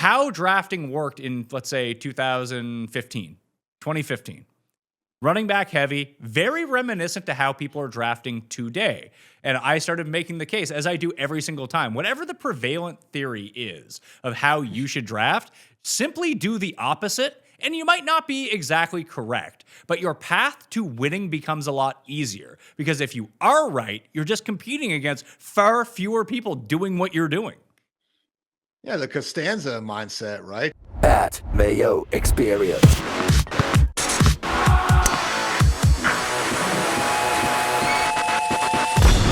how drafting worked in, let's say, 2015. Running back heavy, very reminiscent to how people are drafting today. And I started making the case, as I do every single time, whatever the prevalent theory is of how you should draft, simply do the opposite, and you might not be exactly correct, but your path to winning becomes a lot easier. Because if you are right, you're just competing against far fewer people doing what you're doing. Yeah, the Costanza mindset, right? At Mayo Experience.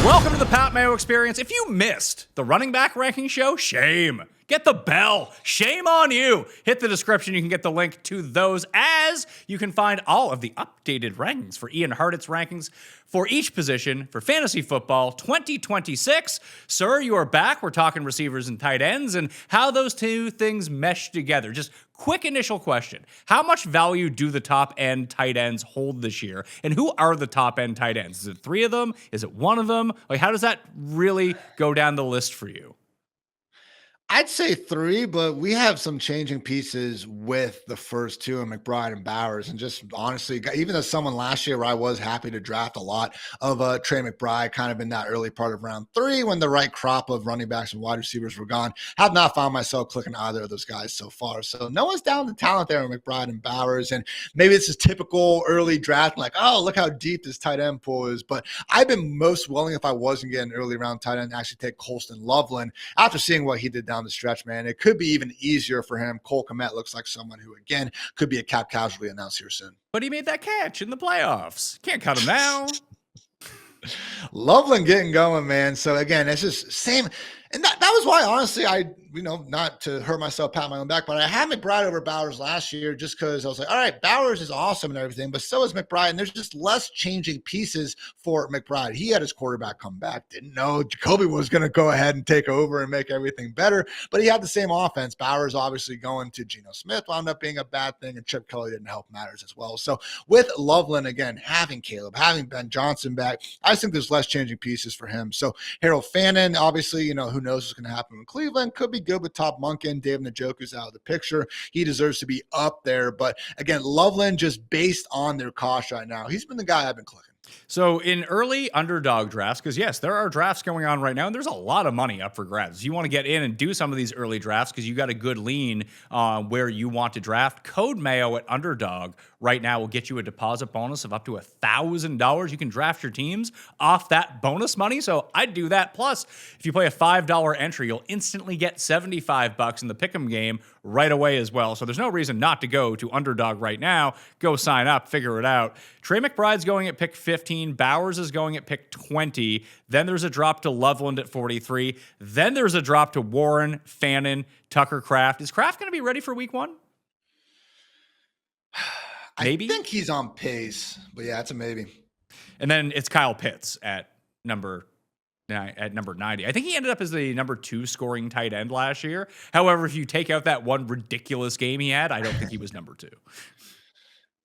Welcome to the Pat Mayo Experience. If you missed the running back ranking show, shame. Get the bell. Shame on you. Hit the description. You can get the link to those, as you can find all of the updated rankings for Ian Hartitz rankings for each position for fantasy football 2026. Sir, you are back. We're talking receivers and tight ends and how those two things mesh together. Just quick initial question. How much value do the top end tight ends hold this year? And who are the top end tight ends? Is it 3 of them? Is it 1 of them? Like, how does that really go down the list for you? I'd say 3, but we have some changing pieces with the first 2 in McBride and Bowers. And just honestly, even as someone last year where I was happy to draft a lot of Trey McBride kind of in that early part of round 3 when the right crop of running backs and wide receivers were gone, have not found myself clicking either of those guys so far. So no one's down the talent there in McBride and Bowers. And maybe this is typical early draft, like, oh, look how deep this tight end pool is. But I've been most willing, if I wasn't getting early round tight end, to actually take Colston Loveland after seeing what he did down the stretch, man. It could be even easier for him. Cole Kmet looks like someone who, again, could be a cap casualty announced here soon. But he made that catch in the playoffs. Can't cut him now. Loveland getting going, man. So again, it's just same. And that was why, honestly, not to hurt myself, pat my own back, but I had McBride over Bowers last year just because I was like, all right, Bowers is awesome and everything, but so is McBride. And there's just less changing pieces for McBride. He had his quarterback come back. Didn't know Jacoby was going to go ahead and take over and make everything better, but he had the same offense. Bowers obviously going to Geno Smith wound up being a bad thing, and Chip Kelly didn't help matters as well. So with Loveland, again, having Caleb, having Ben Johnson back, I think there's less changing pieces for him. So Harold Fannin, obviously, who knows what's going to happen in Cleveland, could be good with Top Monken. David Njoku's out of the picture. He deserves to be up there. But again, Loveland, just based on their cost right now, he's been the guy I've been clicking. So in early underdog drafts, because yes, there are drafts going on right now, and there's a lot of money up for grabs. You want to get in and do some of these early drafts because you got a good lean where you want to draft. Code Mayo at Underdog right now will get you a deposit bonus of up to $1,000. You can draft your teams off that bonus money. So I'd do that. Plus, if you play a $5 entry, you'll instantly get $75 in the pick'em game right away as well. So there's no reason not to go to Underdog right now. Go sign up, figure it out. Trey McBride's going at pick 15. Bowers is going at pick 20. Then there's a drop to Loveland at 43. Then there's a drop to Warren, Fannin, Tucker Kraft. Is Kraft going to be ready for week 1? Maybe. I think he's on pace, but yeah, it's a maybe. And then it's Kyle Pitts at number 90. I think he ended up as the number 2 scoring tight end last year. However, if you take out that one ridiculous game he had, I don't think he was number 2.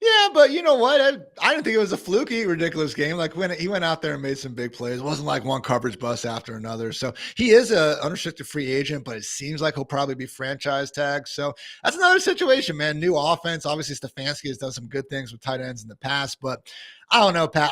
Yeah, but you know what? I didn't think it was a fluky, ridiculous game. Like when he went out there and made some big plays, it wasn't like one coverage bust after another. So he is an unrestricted free agent, but it seems like he'll probably be franchise tagged. So that's another situation, man. New offense. Obviously, Stefanski has done some good things with tight ends in the past, but I don't know, Pat.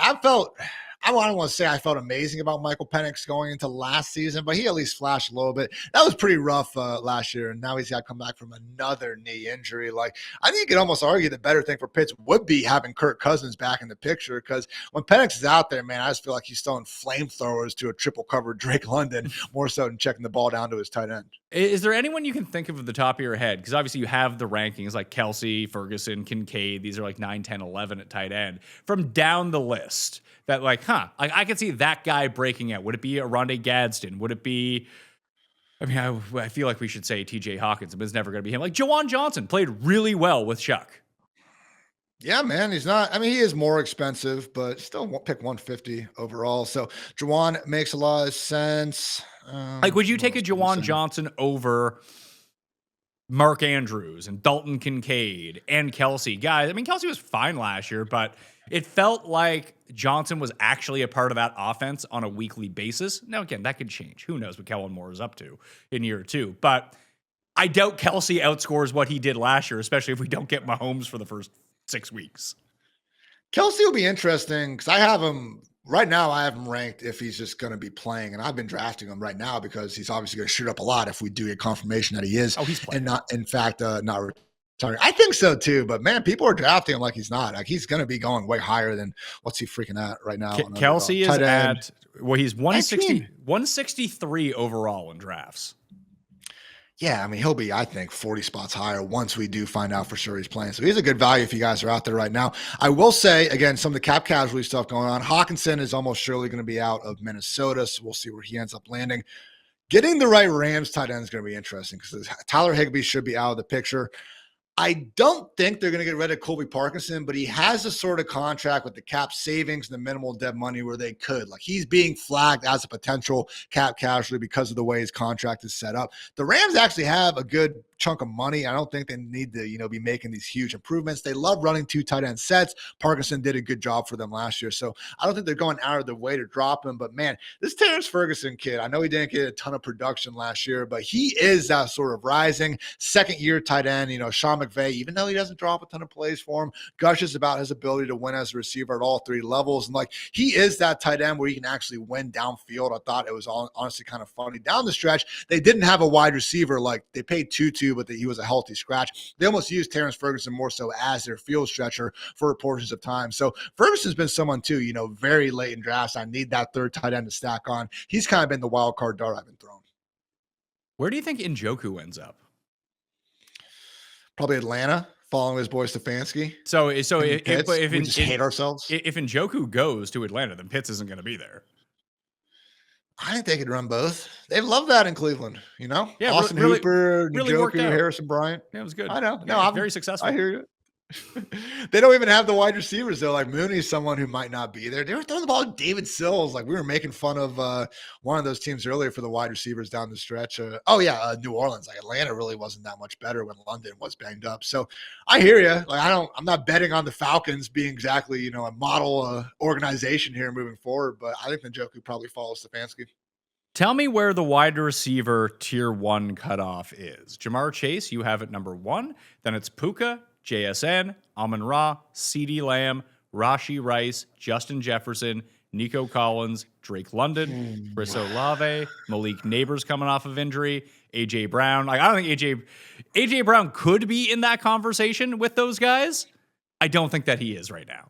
I don't want to say I felt amazing about Michael Penix going into last season, but he at least flashed a little bit. That was pretty rough last year, and now he's got to come back from another knee injury. Like, I think you could almost argue the better thing for Pitts would be having Kirk Cousins back in the picture, because when Penix is out there, man, I just feel like he's throwing flamethrowers to a triple-covered Drake London more so than checking the ball down to his tight end. Is there anyone you can think of at the top of your head? Because obviously you have the rankings like Kelsey, Ferguson, Kincaid. These are like 9, 10, 11 at tight end. From down the list that like, I could see that guy breaking out. Would it be a Rondé Gadsden? Would it be, I feel like we should say TJ Hawkins, but it's never going to be him. Like Jawan Johnson played really well with Chuck. Yeah, man, he's not. He is more expensive, but still pick 150 overall. So Jawan makes a lot of sense. Would you take a Jawan Johnson over Mark Andrews and Dalton Kincaid and Kelsey? Guys, Kelsey was fine last year, but it felt like Johnson was actually a part of that offense on a weekly basis. Now, again, that could change. Who knows what Kellen Moore is up to in year 2. But I doubt Kelsey outscores what he did last year, especially if we don't get Mahomes for the first 6 weeks. Kelsey will be interesting because I have him right now. I have him ranked if he's just going to be playing, and I've been drafting him right now because he's obviously going to shoot up a lot if we do get confirmation that he is. Oh, he's playing. And not, in fact, not retiring. I think so too, but man, people are drafting him like he's not. Like he's going to be going way higher than what's he freaking at right now. Kelsey is at, well, he's 160, 19. 163 overall in drafts. Yeah, I mean, he'll be, I think, 40 spots higher once we do find out for sure he's playing. So he's a good value if you guys are out there right now. I will say, again, some of the cap casualty stuff going on. Hawkinson is almost surely going to be out of Minnesota, so we'll see where he ends up landing. Getting the right Rams tight end is going to be interesting because Tyler Higbee should be out of the picture. I don't think they're going to get rid of Colby Parkinson, but he has a sort of contract with the cap savings and the minimal dead money where they could. Like he's being flagged as a potential cap casualty because of the way his contract is set up. The Rams actually have a good chunk of money. I don't think they need to, be making these huge improvements. They love running 2 tight end sets. Parkinson did a good job for them last year. So I don't think they're going out of their way to drop him. But man, this Terrence Ferguson kid, I know he didn't get a ton of production last year, but he is that sort of rising second year tight end. Sean McVay, even though he doesn't drop a ton of plays for him, gushes about his ability to win as a receiver at all 3 levels. And he is that tight end where he can actually win downfield. I thought it was honestly kind of funny. Down the stretch, they didn't have a wide receiver. Like they paid Tutu, but he was a healthy scratch. They almost used Terrence Ferguson more so as their field stretcher for portions of time. So Ferguson's been someone too, very late in drafts. I need that third tight end to stack on. He's kind of been the wild card dart I've been throwing. Where do you think Njoku ends up? Probably Atlanta, following his boy Stefanski. So if we just hate ourselves. If Njoku goes to Atlanta, then Pitts isn't going to be there. I think they could run both. They love that in Cleveland, Yeah, Austin really, Hooper, really Njoku, Harrison Bryant. Yeah, it was good. I know. No, I'm very successful. I hear you. They don't even have the wide receivers though. Like Mooney's someone who might not be there. They were throwing the ball to David Sills. Like we were making fun of one of those teams earlier for the wide receivers down the stretch. New Orleans. Like Atlanta really wasn't that much better when London was banged up. So I hear you. Like I'm not betting on the Falcons being exactly a model organization here moving forward. But I think Njoku probably follows Stefanski. Tell me where the wide receiver tier 1 cutoff is. Jamar Chase, you have it number 1. Then it's Puka, JSN, Amon-Ra, CeeDee Lamb, Rashee Rice, Justin Jefferson, Nico Collins, Drake London, Chris Olave, Malik Neighbors coming off of injury, AJ Brown. I don't think AJ Brown could be in that conversation with those guys. I don't think that he is right now.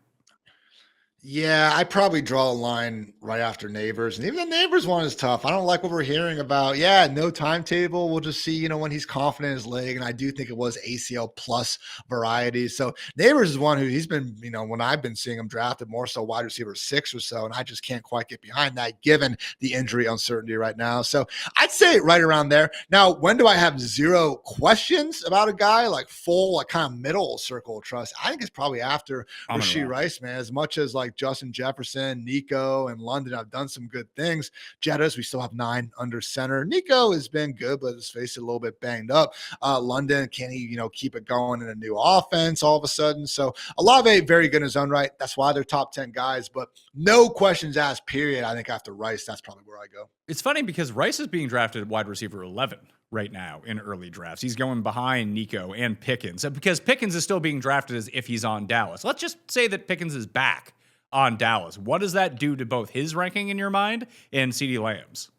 Yeah, I probably draw a line right after Neighbors. And even the Neighbors one is tough. I don't like what we're hearing about. Yeah, no timetable. We'll just see, when he's confident in his leg. And I do think it was ACL plus variety. So Neighbors is one who he's been, when I've been seeing him drafted more so wide receiver 6 or so. And I just can't quite get behind that given the injury uncertainty right now. So I'd say right around there. Now, when do I have 0 questions about a guy like full, like kind of middle circle of trust? I think it's probably after Rashee Rice, man, as much as like Justin Jefferson, Nico, and London have done some good things. Jettas, we still have 9 under center. Nico has been good, but let's face it, a little bit banged up. London, can he, keep it going in a new offense all of a sudden? So Olave, very good in his own right. That's why they're top 10 guys, but no questions asked, period. I think after Rice, that's probably where I go. It's funny because Rice is being drafted at wide receiver 11 right now in early drafts. He's going behind Nico and Pickens because Pickens is still being drafted as if he's on Dallas. Let's just say that Pickens is back on Dallas. What does that do to both his ranking in your mind and CeeDee Lamb's?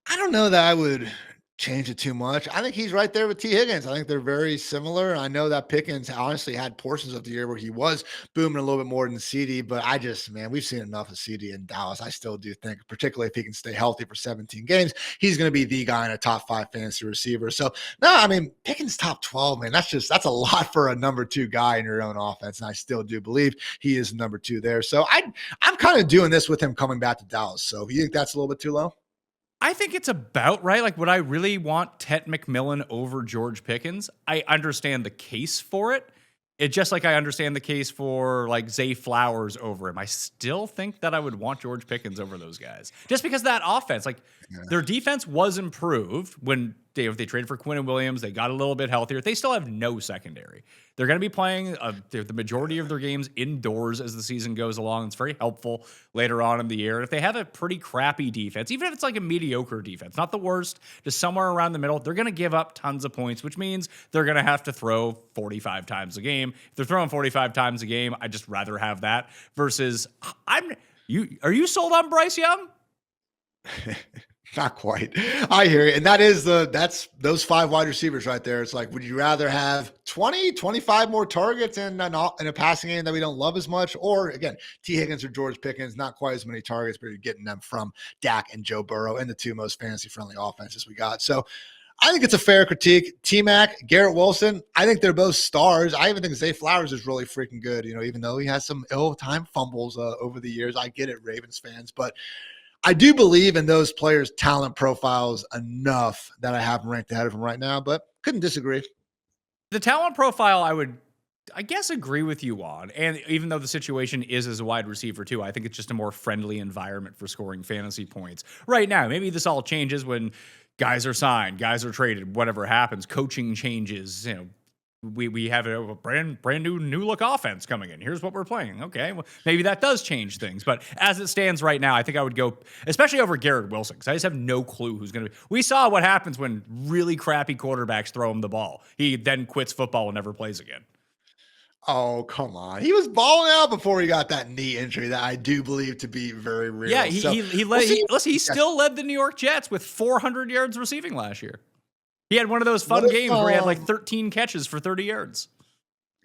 I don't know that I would change it too much. I think he's right there with T. Higgins. I think they're very similar. I know that Pickens honestly had portions of the year where he was booming a little bit more than CeeDee, but we've seen enough of CeeDee in Dallas. I still do think, particularly if he can stay healthy for 17 games, he's going to be the guy in a top 5 fantasy receiver. So no, Pickens top 12, man, that's a lot for a number 2 guy in your own offense. And I still do believe he is number 2 there. So I'm kind of doing this with him coming back to Dallas. So you think that's a little bit too low? I think it's about right. Like, would I really want Tet McMillan over George Pickens? I understand the case for it. It's just like I understand the case for like Zay Flowers over him. I still think that I would want George Pickens over those guys. Just because that offense, their defense was improved when if they traded for Quinn and Williams, they got a little bit healthier. They still have no secondary. They're going to be playing the majority of their games indoors as the season goes along. It's very helpful later on in the year. If they have a pretty crappy defense, even if it's like a mediocre defense, not the worst, just somewhere around the middle, they're going to give up tons of points, which means they're going to have to throw 45 times a game. If they're throwing 45 times a game, I'd just rather have that versus are you sold on Bryce Young? Not quite. I hear you. And that's those 5 wide receivers right there. It's like, would you rather have 20, 25 more targets in a passing game that we don't love as much? Or again, T. Higgins or George Pickens, not quite as many targets, but you're getting them from Dak and Joe Burrow and the 2 most fantasy friendly offenses we got. So I think it's a fair critique. T-Mac, Garrett Wilson, I think they're both stars. I even think Zay Flowers is really freaking good, even though he has some ill-timed fumbles over the years. I get it, Ravens fans, but I do believe in those players' talent profiles enough that I have them ranked ahead of them right now, but couldn't disagree. The talent profile I guess agree with you on. And even though the situation is as a wide receiver too, I think it's just a more friendly environment for scoring fantasy points right now. Maybe this all changes when guys are signed, guys are traded, whatever happens, coaching changes, we have a brand new look offense coming in. Here's what we're playing. Okay, well, maybe that does change things. But as it stands right now, I think I would go, especially over Garrett Wilson, because I just have no clue who's going to be. We saw what happens when really crappy quarterbacks throw him the ball. He then quits football and never plays again. Oh, come on. He was balling out before he got that knee injury that I do believe to be very real. Yeah, he still led the New York Jets with 400 yards receiving last year. He had one of those fun games where he had like 13 catches for 30 yards.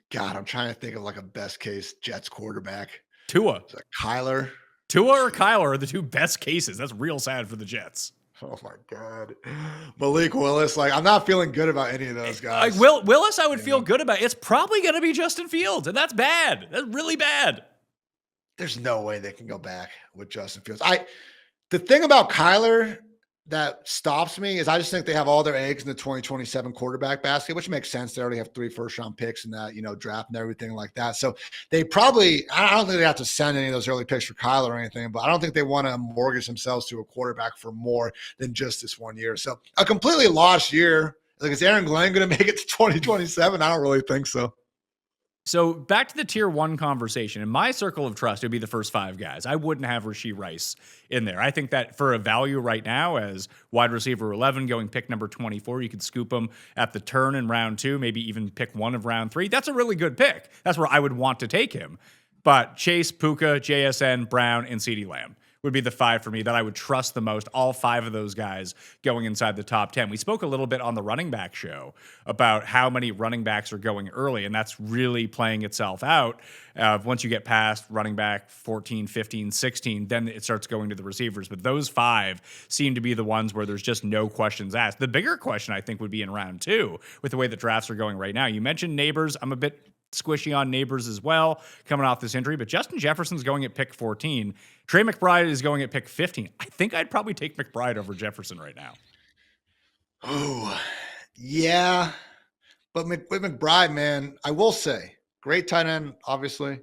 God, I'm trying to think of like a best case Jets quarterback. Tua. Is that Kyler? Tua or Kyler are the 2 best cases. That's real sad for the Jets. Oh my God. Malik Willis. Like, I'm not feeling good about any of those guys. Like Willis, I would feel good about. It's probably going to be Justin Fields, and that's bad. That's really bad. There's no way they can go back with Justin Fields. The thing about Kyler that stops me is I just think they have all their eggs in the 2027 quarterback basket, which makes sense. They already have 3 first-round picks in that, draft and everything like that. So they probably, I don't think they have to send any of those early picks for Kyler or anything, but I don't think they want to mortgage themselves to a quarterback for more than just this 1 year. So a completely lost year. Like, is Aaron Glenn going to make it to 2027? I don't really think so. So back to the tier 1 conversation. In my circle of trust, it would be the first 5 guys. I wouldn't have Rashee Rice in there. I think that for a value right now as wide receiver 11 going pick number 24, you could scoop him at the turn in round 2, maybe even pick 1 of round 3. That's a really good pick. That's where I would want to take him. But Chase, Puka, JSN, Brown, and CeeDee Lamb would be the 5 for me that I would trust the most. All 5 of those guys going inside the top 10. We spoke a little bit on the running back show about how many running backs are going early, and that's really playing itself out. Once you get past running back 14, 15, 16, then it starts going to the receivers. But those 5 seem to be the ones where there's just no questions asked. The bigger question, I think, would be in round 2 with the way that drafts are going right now. You mentioned Neighbors. I'm a bit squishy on Neighbors as well, coming off this injury, but Justin Jefferson's going at pick 14. Trey McBride is going at pick 15. I think I'd probably take McBride over Jefferson right now. Oh, yeah. But with McBride, man, I will say, great tight end, obviously.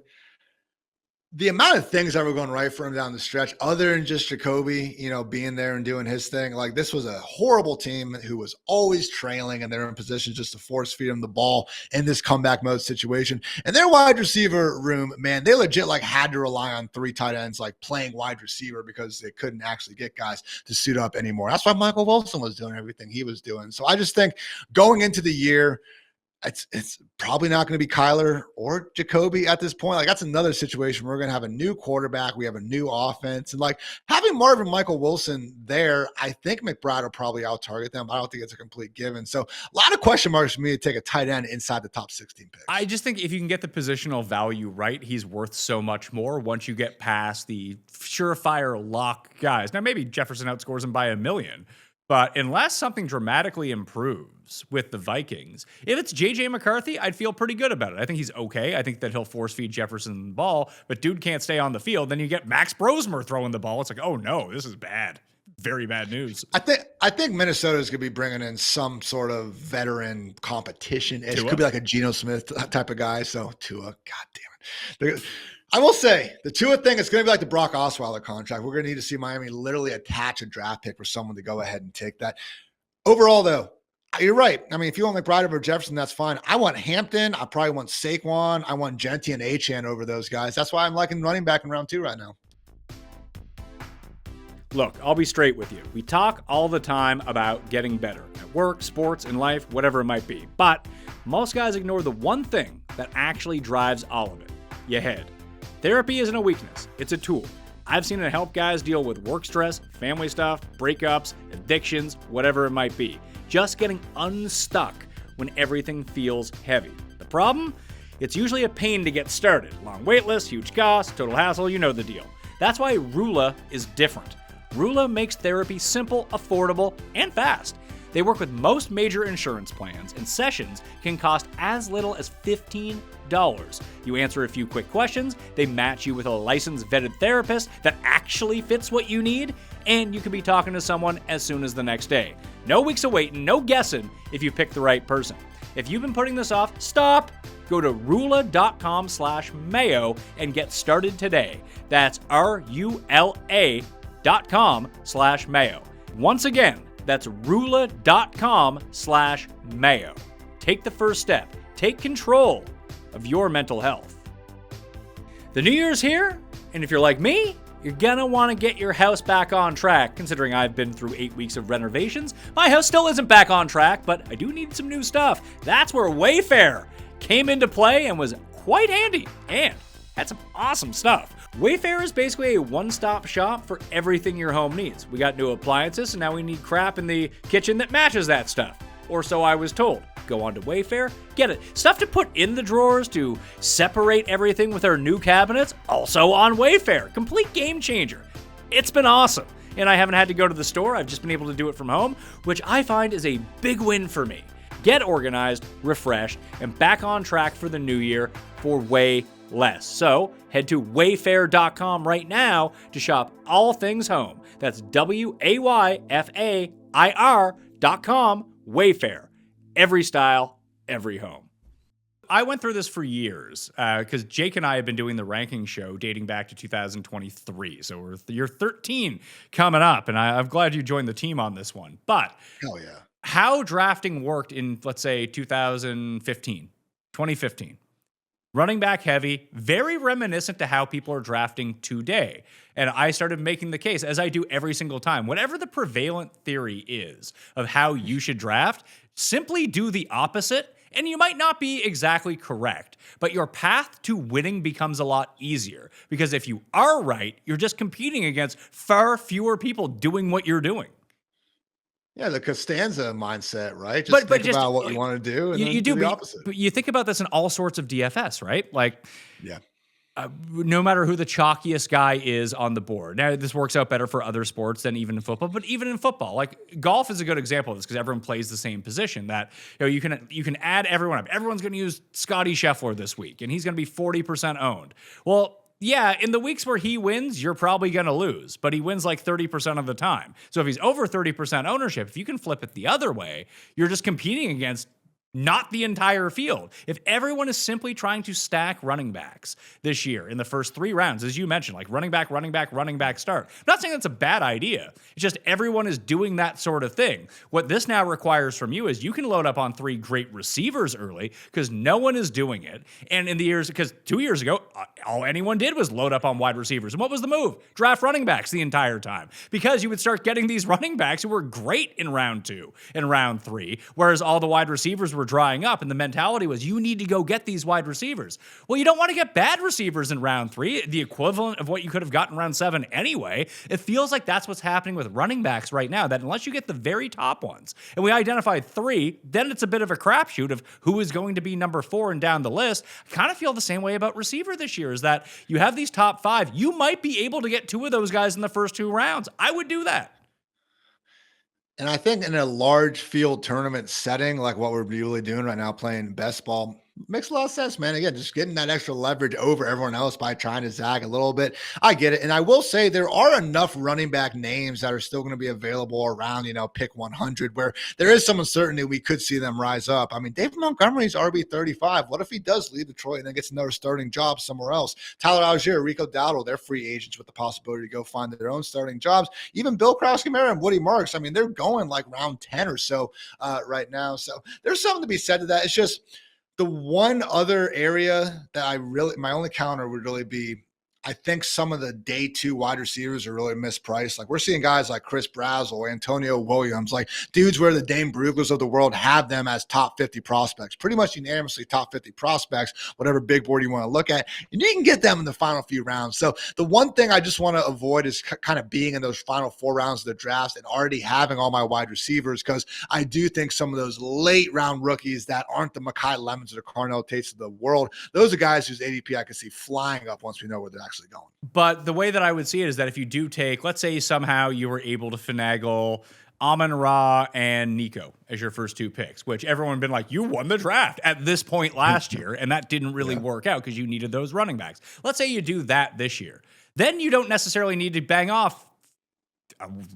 The amount of things that were going right for him down the stretch, other than just Jacoby, being there and doing his thing, like this was a horrible team who was always trailing and they're in position just to force feed him the ball in this comeback mode situation. And their wide receiver room, man, they legit had to rely on 3 tight ends playing wide receiver because they couldn't actually get guys to suit up anymore. That's why Michael Wilson was doing everything he was doing. So I just think going into the year, it's probably not going to be Kyler or Jacoby at this point. That's another situation where we're going to have a new quarterback. We have a new offense. And having Marvin Michael Wilson there, I think McBride will probably out-target them. I don't think it's a complete given. So a lot of question marks for me to take a tight end inside the top 16 picks. I just think if you can get the positional value right, he's worth so much more once you get past the surefire lock guys. Now, maybe Jefferson outscores him by 1 million. But unless something dramatically improves with the Vikings, if it's J.J. McCarthy, I'd feel pretty good about it. I think he's okay. I think that he'll force feed Jefferson the ball, but dude can't stay on the field. Then you get Max Brosmer throwing the ball. It's like, oh no, this is bad. Very bad news. I think Minnesota's going to be bringing in some sort of veteran competition. It could be like a Geno Smith type of guy. So Tua, God damn it. I will say the Tua thing is going to be like the Brock Osweiler contract. We're going to need to see Miami literally attach a draft pick for someone to go ahead and take that. Overall, though, You're right. I mean, if you want McBride over Jefferson, that's fine. I want Hampton. I probably want Saquon. I want Genty and Achane over those guys. That's why I'm liking running back in round 2 right now. Look, I'll be straight with you. We talk all the time about getting better at work, sports, in life, whatever it might be. But most guys ignore the one thing that actually drives all of it: your head. Therapy isn't a weakness, it's a tool. I've seen it help guys deal with work stress, family stuff, breakups, addictions, whatever it might be. Just getting unstuck when everything feels heavy. The problem? It's usually a pain to get started. Long wait list, huge cost, total hassle, you know the deal. That's why Rula is different. Rula makes therapy simple, affordable, and fast. They work with most major insurance plans, and sessions can cost as little as $15. You answer a few quick questions, they match you with a licensed vetted therapist that actually fits what you need, and you can be talking to someone as soon as the next day. No weeks of waiting, no guessing if you pick the right person. If you've been putting this off, stop! Go to rula.com/mayo and get started today. That's RULA.com/mayo. Once again, that's rula.com/mayo. Take the first step. Take control of your mental health. The new year's here, and if you're like me, you're gonna want to get your house back on track. Considering I've been through 8 weeks of renovations, my house still isn't back on track, but I do need some new stuff. That's where Wayfair came into play and was quite handy and had some awesome stuff. Wayfair is basically a one-stop shop for everything your home needs. We got new appliances, and now we need crap in the kitchen that matches that stuff. Or so I was told. Go on to Wayfair, get it. Stuff to put in the drawers to separate everything with our new cabinets, also on Wayfair. Complete game changer. It's been awesome. And I haven't had to go to the store. I've just been able to do it from home, which I find is a big win for me. Get organized, refreshed, and back on track for the new year for way less. So head to wayfair.com right now to shop all things home. That's WAYFAIR.com, Wayfair. Every style, every home. I went through this for years because Jake and I have been doing the ranking show dating back to 2023. So we're year 13 coming up, and I'm glad you joined the team on this one. But hell yeah, how drafting worked in, let's say, 2015. Running back heavy, very reminiscent to how people are drafting today. And I started making the case, as I do every single time, whatever the prevalent theory is of how you should draft, simply do the opposite, and you might not be exactly correct, but your path to winning becomes a lot easier. Because if you are right, you're just competing against far fewer people doing what you're doing. Yeah, the Costanza mindset, right? Just think about what you want to do, and you do the opposite. But you think about this in all sorts of DFS, right? Like, yeah. No matter who the chalkiest guy is on the board. Now, this works out better for other sports than even in football, but even in football, like golf is a good example of this because everyone plays the same position. That you can add everyone up. Everyone's going to use Scotty Scheffler this week, and he's going to be 40% owned. Well, yeah, in the weeks where he wins, you're probably going to lose, but he wins like 30% of the time. So if he's over 30% ownership, if you can flip it the other way, you're just competing against not the entire field. If everyone is simply trying to stack running backs this year in the first 3 rounds, as you mentioned, like running back, start. I'm not saying that's a bad idea. It's just everyone is doing that sort of thing. What this now requires from you is you can load up on 3 great receivers early because no one is doing it. And in the years, because 2 years ago, all anyone did was load up on wide receivers. And what was the move? Draft running backs the entire time. Because you would start getting these running backs who were great in round 2 and round 3, whereas all the wide receivers were drying up, and the mentality was you need to go get these wide receivers. Well, you don't want to get bad receivers in round 3, the equivalent of what you could have gotten round 7 anyway. It feels like that's what's happening with running backs right now, that unless you get the very top ones, and we identified 3, then it's a bit of a crapshoot of who is going to be number 4 and down the list. I kind of feel the same way about receiver this year, is that you have these top 5. You might be able to get 2 of those guys in the first 2 rounds. I would do that. And I think in a large field tournament setting, like what we're really doing right now, playing best ball, Makes a lot of sense, man. Again, just getting that extra leverage over everyone else by trying to zag a little bit. I get it. And I will say there are enough running back names that are still going to be available around, pick 100, where there is some uncertainty we could see them rise up. I mean, David Montgomery's RB35. What if he does leave Detroit and then gets another starting job somewhere else? Tyler Algier, Rico Dowdle, they're free agents with the possibility to go find their own starting jobs. Even Bill Kraus-Kamara and Woody Marks, I mean, they're going like round 10 or so right now. So there's something to be said to that. It's just, the one other area that my only counter would really be, I think some of the day 2 wide receivers are really mispriced. Like we're seeing guys like Chris Brazzle, Antonio Williams, like dudes where the Dane Bruglers of the world have them as top 50 prospects, pretty much unanimously top 50 prospects, whatever big board you want to look at. And you can get them in the final few rounds. So the one thing I just want to avoid is kind of being in those final 4 rounds of the draft and already having all my wide receivers, because I do think some of those late round rookies that aren't the Mekhi Lemons or Carnell Tates of the world, those are guys whose ADP I can see flying up once we know where they're actually going. But the way that I would see it is that if you do take, let's say somehow you were able to finagle Amon-Ra and Nico as your first 2 picks, which everyone had been like, you won the draft at this point last year, and that didn't really work out because you needed those running backs. Let's say you do that this year. Then you don't necessarily need to bang off.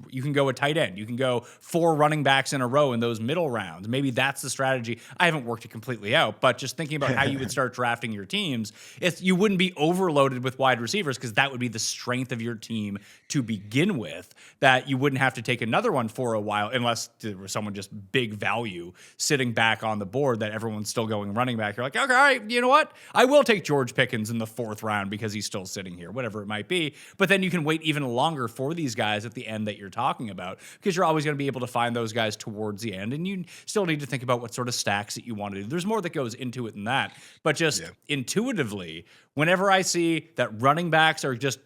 You can go a tight end. You can go 4 running backs in a row in those middle rounds. Maybe that's the strategy. I haven't worked it completely out, but just thinking about how you would start drafting your teams, you wouldn't be overloaded with wide receivers, because that would be the strength of your team to begin with, that you wouldn't have to take another one for a while unless there was someone just big value sitting back on the board that everyone's still going running back. You're like, okay, all right, you know what? I will take George Pickens in the 4th round because he's still sitting here, whatever it might be. But then you can wait even longer for these guys at the end that you're talking about, because you're always going to be able to find those guys towards the end, and you still need to think about what sort of stacks that you want to do. There's more that goes into it than that, but just intuitively, whenever I see that running backs are just,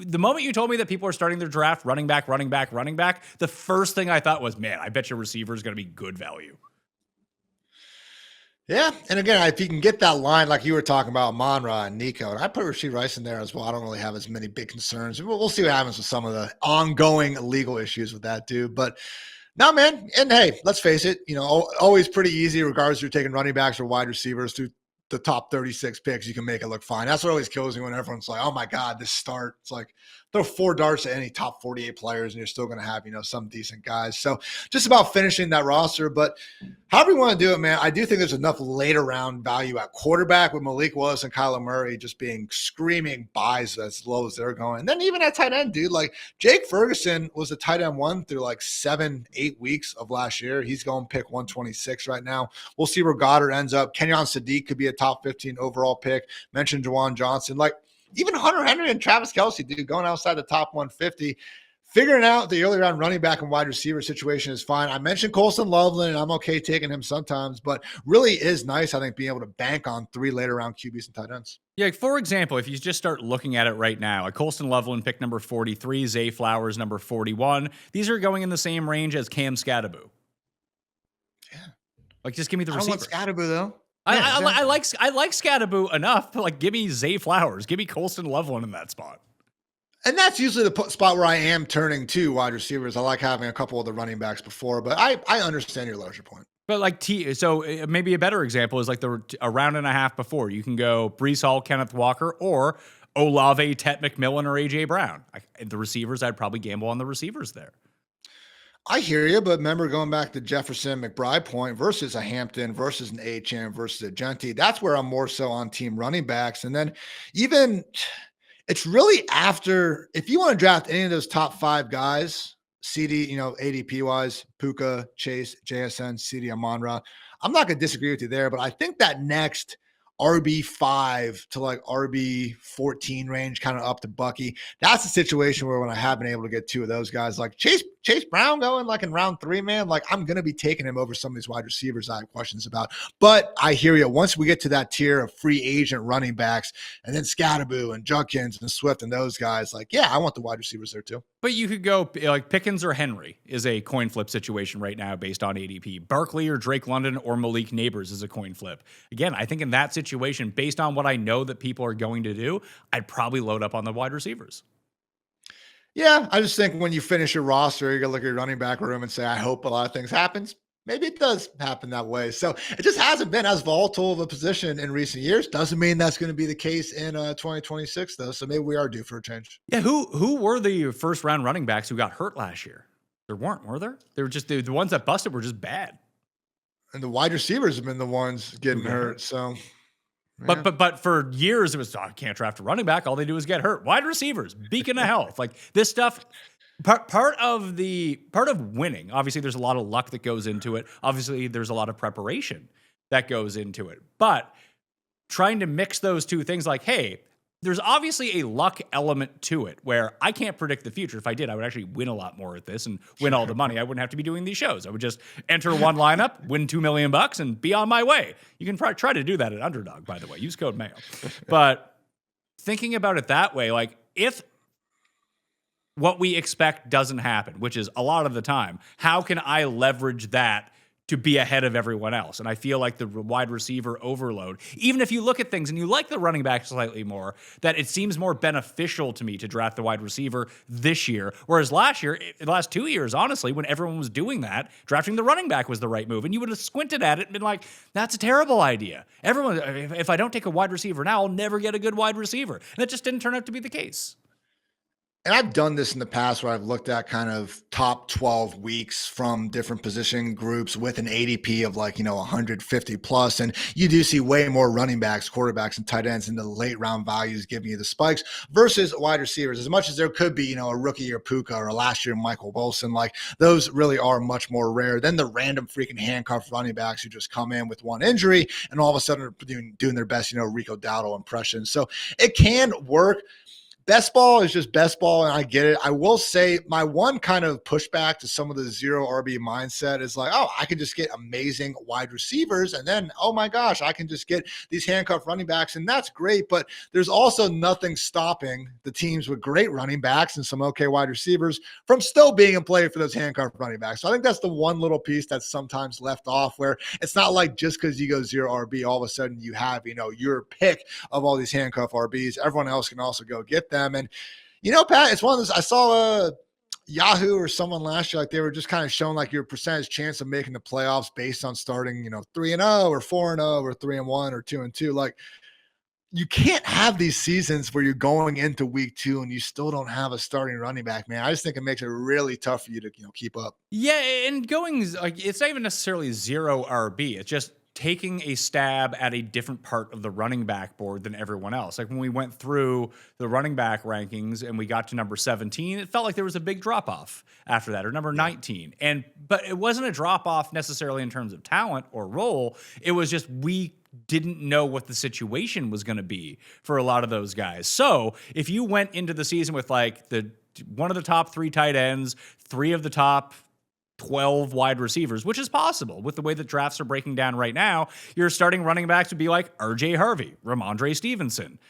the moment you told me that people are starting their draft running back, the first thing I thought was, man, I bet your receiver is going to be good value. Yeah, and again, if you can get that line like you were talking about, Amon-Ra and Nico, and I put Rashee Rice in there as well. I don't really have as many big concerns. We'll see what happens with some of the ongoing legal issues with that dude. But no, man, and hey, let's face it, always pretty easy, regardless if you're taking running backs or wide receivers, through the top 36 picks, you can make it look fine. That's what always kills me when everyone's like, oh my God, this start. It's like, throw 4 darts at any top 48 players and you're still going to have, some decent guys. So just about finishing that roster. But however you want to do it, man, I do think there's enough later round value at quarterback with Malik Willis and Kyler Murray just being screaming buys as low as they're going. And then even at tight end, dude, like Jake Ferguson was a tight end 1 through like 7-8 weeks of last year. He's going pick 126 right now. We'll see where Goddard ends up. Kenyon Sadiq could be a top 15 overall pick. Mentioned Juwan Johnson. Like, even Hunter Henry and Travis Kelce, dude, going outside the top 150. Figuring out the early round running back and wide receiver situation is fine. I mentioned Colston Loveland, and I'm okay taking him sometimes, but really is nice, I think, being able to bank on 3 later round QBs and tight ends. Yeah, for example, if you just start looking at it right now, a Colston Loveland pick number 43, Zay Flowers number 41. These are going in the same range as Cam Skattebo. Yeah. Like, just give me the receiver. I want Skattebo, though. I like Skattebo enough, but like, give me Zay Flowers, give me Colston Loveland in that spot. And that's usually the spot where I am turning to wide receivers. I like having a couple of the running backs before, but I understand your larger point. But like so maybe a better example is like a round and a half before. You can go Breece Hall, Kenneth Walker, or Olave, Tet McMillan, or A.J. Brown. The receivers, I'd probably gamble on the receivers there. I hear you, but remember going back to Jefferson McBride point versus a Hampton versus an HM versus a Genty, that's where I'm more so on team running backs. And then even it's really after, if you want to draft any of those top 5 guys, CD, ADP wise, Puka, Chase, JSN, CD, Amon-Ra, I'm not going to disagree with you there, but I think that next RB5 to like RB14 range, kind of up to Bucky, that's a situation where when I have been able to get 2 of those guys, like Chase Brown going like in round 3, man, like I'm going to be taking him over some of these wide receivers I have questions about. But I hear you. Once we get to that tier of free agent running backs and then Skattebo and Judkins and Swift and those guys, like, yeah, I want the wide receivers there too. But you could go like Pickens or Henry is a coin flip situation right now based on ADP. Barkley or Drake London or Malik Neighbors is a coin flip. Again, I think in that situation, based on what I know that people are going to do, I'd probably load up on the wide receivers. Yeah, I just think when you finish your roster, you're going to look at your running back room and say, I hope a lot of things happens. Maybe it does happen that way. So it just hasn't been as volatile of a position in recent years. Doesn't mean that's going to be the case in 2026, though. So maybe we are due for a change. Yeah, who were the first round running backs who got hurt last year? There weren't, were there? They were just the ones that busted were just bad. And the wide receivers have been the ones getting hurt. So, yeah. But for years it was, I can't draft a running back. All they do is get hurt. Wide receivers, beacon of health. Like this stuff. Part of winning, obviously there's a lot of luck that goes into it. Obviously there's a lot of preparation that goes into it. But trying to mix those two things, like, hey, there's obviously a luck element to it where I can't predict the future. If I did, I would actually win a lot more at this and win all the money. I wouldn't have to be doing these shows. I would just enter one lineup, win $2 million and be on my way. You can probably try to do that at Underdog, by the way. Use code Mayo. But thinking about it that way, like if what we expect doesn't happen, which is a lot of the time, how can I leverage that to be ahead of everyone else? And I feel like the wide receiver overload, even if you look at things and you like the running back slightly more, that it seems more beneficial to me to draft the wide receiver this year. Whereas last year, the last 2 years, honestly, when everyone was doing that, drafting the running back was the right move. And you would have squinted at it and been like, that's a terrible idea. Everyone, if I don't take a wide receiver now, I'll never get a good wide receiver. And that just didn't turn out to be the case. And I've done this in the past where I've looked at kind of top 12 weeks from different position groups with an ADP of 150 plus. And you do see way more running backs, quarterbacks, and tight ends in the late round values giving you the spikes versus wide receivers. As much as there could be, a rookie year Puka or a last year Michael Wilson, like those really are much more rare than the random freaking handcuff running backs who just come in with one injury and all of a sudden are doing their best, Rico Dowdle impressions. So it can work. Best ball is just best ball, and I get it. I will say my one kind of pushback to some of the zero RB mindset is like, oh, I can just get amazing wide receivers, and then, oh my gosh, I can just get these handcuff running backs, and that's great. But there's also nothing stopping the teams with great running backs and some okay wide receivers from still being in play for those handcuff running backs. So I think that's the one little piece that's sometimes left off, where it's not like just because you go zero RB, all of a sudden you have, your pick of all these handcuff RBs. Everyone else can also go get them. And, Pat, it's one of those, I saw Yahoo or someone last year, like they were just kind of showing like your percentage chance of making the playoffs based on starting, 3-0 or 4-0 or 3-1 or 2-2. Like you can't have these seasons where you're going into week 2 and you still don't have a starting running back, man. I just think it makes it really tough for you to, keep up. Yeah. And going like, it's not even necessarily zero RB. It's just taking a stab at a different part of the running back board than everyone else. Like when we went through the running back rankings and we got to number 17, it felt like there was a big drop off after that, or number 19. But it wasn't a drop off necessarily in terms of talent or role. It was just, we didn't know what the situation was going to be for a lot of those guys. So if you went into the season with like one of the top 3 tight ends, 3 of the top 12 wide receivers, which is possible with the way that drafts are breaking down right now, your starting running backs would be like RJ Harvey, Ramondre Stevenson,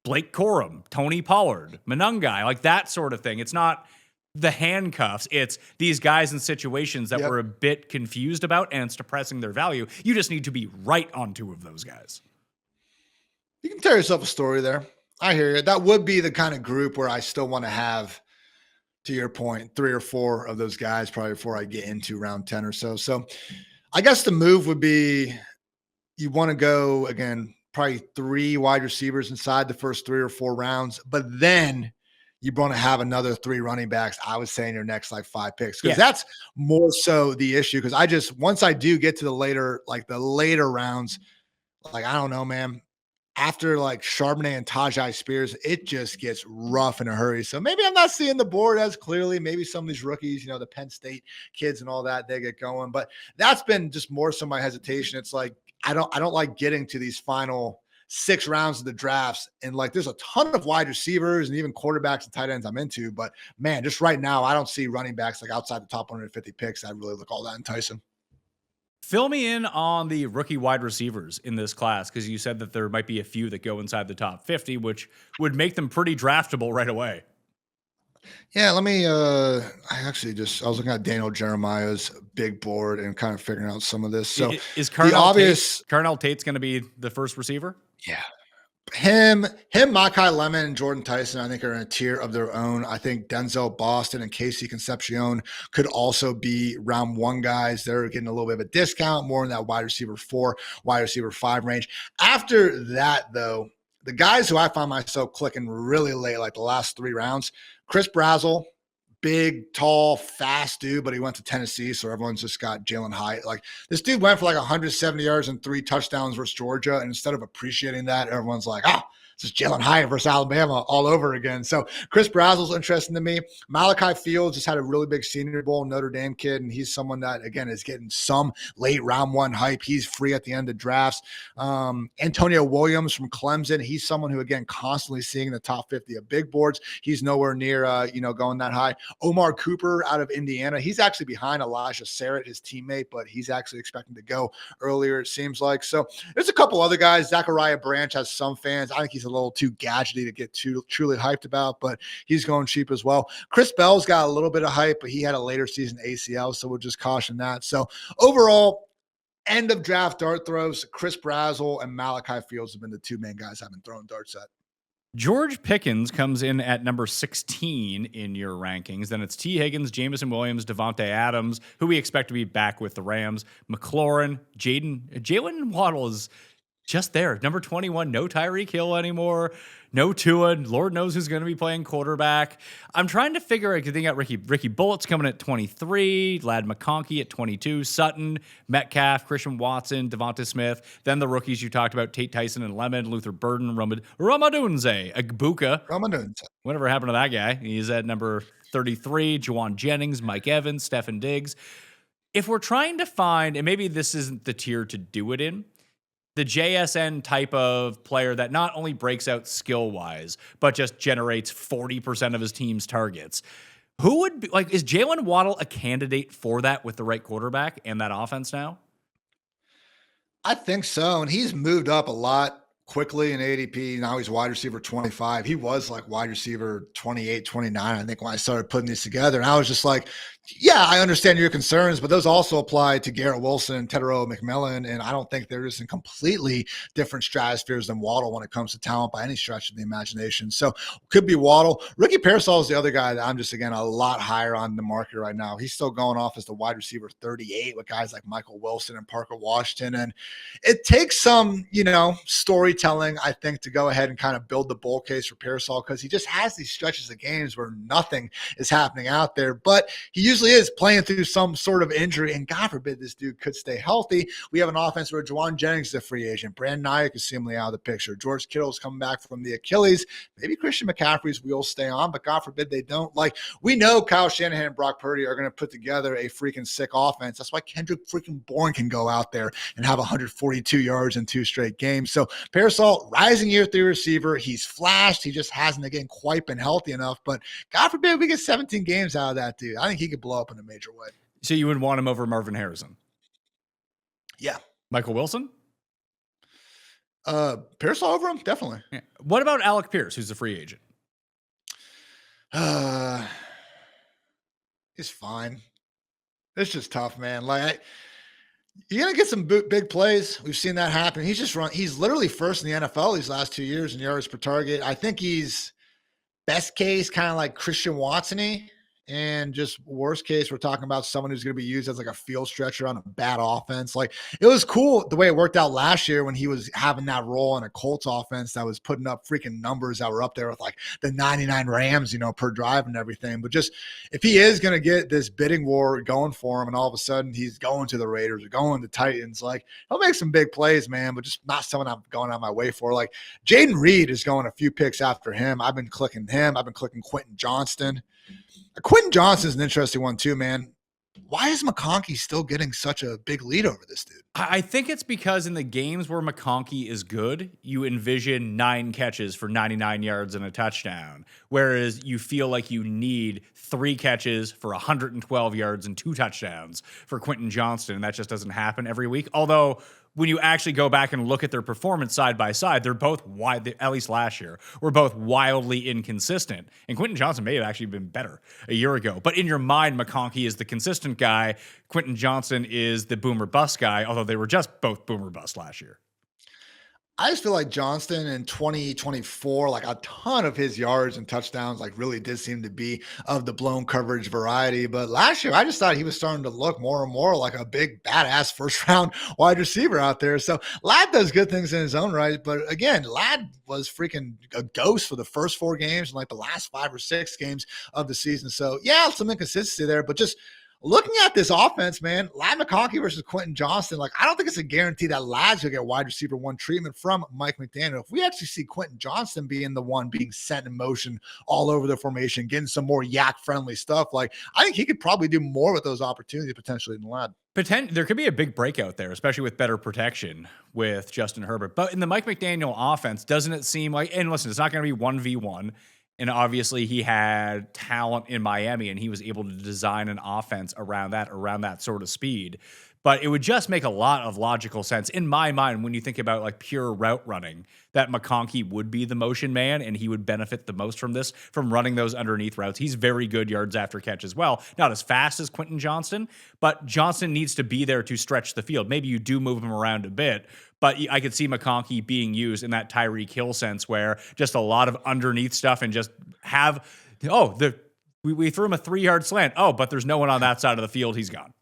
Blake Corum, Tony Pollard, Monungai, like that sort of thing. It's not the handcuffs. It's these guys in situations that we're a bit confused about, and it's depressing their value. You just need to be right on 2 of those guys. You can tell yourself a story there. I hear you. That would be the kind of group where I still want to have, to your point, 3 or 4 of those guys probably before I get into round 10 or so. So I guess the move would be you want to go, again, probably 3 wide receivers inside the first 3 or 4 rounds, but then you want to have another 3 running backs, I would say, in your next 5 picks, because that's more so the issue. Because once I do get to the later rounds, I don't know, man. After Charbonnet and Tajai Spears, it just gets rough in a hurry. So maybe I'm not seeing the board as clearly. Maybe some of these rookies, the Penn State kids and all that, they get going. But that's been just more so my hesitation. It's like I don't like getting to these final 6 rounds of the drafts, and there's a ton of wide receivers and even quarterbacks and tight ends I'm into. But man, just right now, I don't see running backs outside the top 150 picks that really look all that enticing. Fill me in on the rookie wide receivers in this class, because you said that there might be a few that go inside the top 50, which would make them pretty draftable right away. Yeah, let me I was looking at Daniel Jeremiah's big board and kind of figuring out some of this. So is Carnell Tate's going to be the first receiver? Yeah. Him, Malachi Lemon, and Jordan Tyson, I think, are in a tier of their own. I think Denzel Boston and Casey Concepcion could also be round one guys. They're getting a little bit of a discount, more in that wide receiver 4, wide receiver 5 range. After that, though, the guys who I find myself clicking really late, like the last 3 rounds, Chris Brazzle, big, tall, fast dude, but he went to Tennessee, so everyone's just got Jalen Hyatt. Like, this dude went for like 170 yards and 3 touchdowns versus Georgia, and instead of appreciating that, everyone's like, this is Jalen Hyatt versus Alabama all over again. So Chris Brazzle's interesting to me. Malachi Fields just had a really big Senior Bowl, Notre Dame kid, and he's someone that, again, is getting some late round 1 hype. He's free at the end of drafts. Antonio Williams from Clemson, he's someone who, again, constantly seeing the top 50 of big boards. He's nowhere near, going that high. Omar Cooper out of Indiana, he's actually behind Elijah Sarrett, his teammate, but he's actually expecting to go earlier, it seems like. So there's a couple other guys. Zachariah Branch has some fans. I think he's a little too gadgety to get truly hyped about, but he's going cheap as well. Chris Bell's got a little bit of hype, but he had a later season ACL, so we'll just caution that. So overall, end of draft dart throws, Chris Brazzle and Malachi Fields have been the 2 main guys I've been throwing darts at. George Pickens comes in at number 16 in your rankings. Then it's T. Higgins, Jameson Williams, Devontae Adams, who we expect to be back with the Rams, McLaurin, Jalen Waddle is just there. Number 21, no Tyreek Hill anymore. No Tua. Lord knows who's going to be playing quarterback. I'm trying to figure out, because they got Ricky Bullett's coming at 23, Lad McConkey at 22, Sutton, Metcalf, Christian Watson, Devonta Smith. Then the rookies you talked about, Tate Tyson and Lemon, Luther Burden, Ramadunze, Puka. Whatever happened to that guy? He's at number 33, Juwan Jennings, Mike Evans, Stefan Diggs. If we're trying to find, and maybe this isn't the tier to do it in, the JSN type of player that not only breaks out skill-wise, but just generates 40% of his team's targets. Who would be, is Jalen Waddle a candidate for that with the right quarterback and that offense now? I think so. And he's moved up a lot quickly in ADP. Now he's wide receiver 25. He was like wide receiver 28, 29, I think, when I started putting these together. And I was just like, yeah, I understand your concerns, but those also apply to Garrett Wilson and Tedero McMillan. And I don't think they're just in completely different stratospheres than Waddle when it comes to talent by any stretch of the imagination. So could be Waddle. Ricky Pearsall is the other guy that I'm just, again, a lot higher on the market right now. He's still going off as the wide receiver 38 with guys like Michael Wilson and Parker Washington. And it takes some, storytelling, I think, to go ahead and kind of build the bull case for Pearsall, because he just has these stretches of games where nothing is happening out there. But he usually is playing through some sort of injury, and God forbid this dude could stay healthy. We have an offense where Juwan Jennings is a free agent. Brandon Ayuk is seemingly out of the picture. George Kittle's coming back from the Achilles. Maybe Christian McCaffrey's wheels stay on, but God forbid they don't. We know Kyle Shanahan and Brock Purdy are going to put together a freaking sick offense. That's why Kendrick freaking Bourne can go out there and have 142 yards in 2 straight games. So Pearsall, rising year 3 receiver. He's flashed. He just hasn't, again, quite been healthy enough. But God forbid we get 17 games out of that dude. I think he could blow up in a major way. So you would want him over Marvin Harrison? Yeah. Michael Wilson? Pearsall over him? Definitely. Yeah. What about Alec Pierce, who's a free agent? He's fine. It's just tough, man. You're going to get some big plays. We've seen that happen. He's literally first in the NFL these last 2 years in yards per target. I think he's best case kind of like Christian Watson-y. And just worst case, we're talking about someone who's going to be used as like a field stretcher on a bad offense. It was cool the way it worked out last year when he was having that role in a Colts offense that was putting up freaking numbers that were up there with the 99 Rams, per drive and everything. But just if he is going to get this bidding war going for him and all of a sudden he's going to the Raiders or going to Titans, he'll make some big plays, man, but just not someone I'm going on my way for. Jaden Reed is going a few picks after him. I've been clicking him. I've been clicking Quentin Johnston. Quentin Johnston's an interesting one too, man. Why is McConkey still getting such a big lead over this dude? I think it's because in the games where McConkey is good, you envision 9 catches for 99 yards and a touchdown, whereas you feel like you need 3 catches for 112 yards and 2 touchdowns for Quentin Johnston, and that just doesn't happen every week. Although when you actually go back and look at their performance side by side, they're both at least last year, were both wildly inconsistent. And Quentin Johnston may have actually been better a year ago. But in your mind, McConkey is the consistent guy. Quentin Johnston is the boomer bust guy, although they were just both boomer bust last year. I just feel like Johnston in 2024, like a ton of his yards and touchdowns, like really did seem to be of the blown coverage variety. But last year, I just thought he was starting to look more and more like a big badass first round wide receiver out there. So Ladd does good things in his own right. But again, Ladd was freaking a ghost for the first 4 games and like the last 5 or 6 games of the season. So yeah, some inconsistency there, but just looking at this offense, man, Ladd McConkey versus Quentin Johnston, like I don't think it's a guarantee that Ladd's going to get wide receiver 1 treatment from Mike McDaniel. If we actually see Quentin Johnston being the one being set in motion all over the formation, getting some more yak-friendly stuff, like I think he could probably do more with those opportunities potentially than Ladd. There could be a big breakout there, especially with better protection with Justin Herbert. But in the Mike McDaniel offense, doesn't it seem like, and listen, it's not going to be 1v1. And obviously he had talent in Miami and he was able to design an offense around that sort of speed. But it would just make a lot of logical sense in my mind when you think about like pure route running, that McConkey would be the motion man and he would benefit the most from this, from running those underneath routes. He's very good yards after catch as well. Not as fast as Quentin Johnston, but Johnston needs to be there to stretch the field. Maybe you do move him around a bit, but I could see McConkey being used in that Tyreek Hill sense where just a lot of underneath stuff and just have, we threw him a 3-yard slant. Oh, but there's no one on that side of the field. He's gone.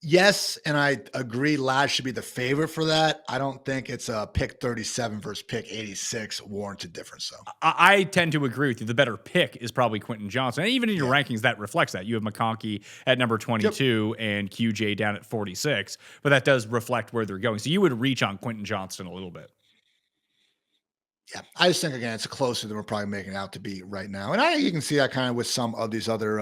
Yes, and I agree Ladd should be the favorite for that. I don't think it's a pick 37 versus pick 86 warranted difference, though. I tend to agree with you. The better pick is probably Quentin Johnston. And even in your rankings, that reflects that. You have McConkey at number 22 and QJ down at 46, but that does reflect where they're going. So you would reach on Quentin Johnston a little bit. Yeah, I just think, again, it's closer than we're probably making it out to be right now. And you can see that kind of with some of these other,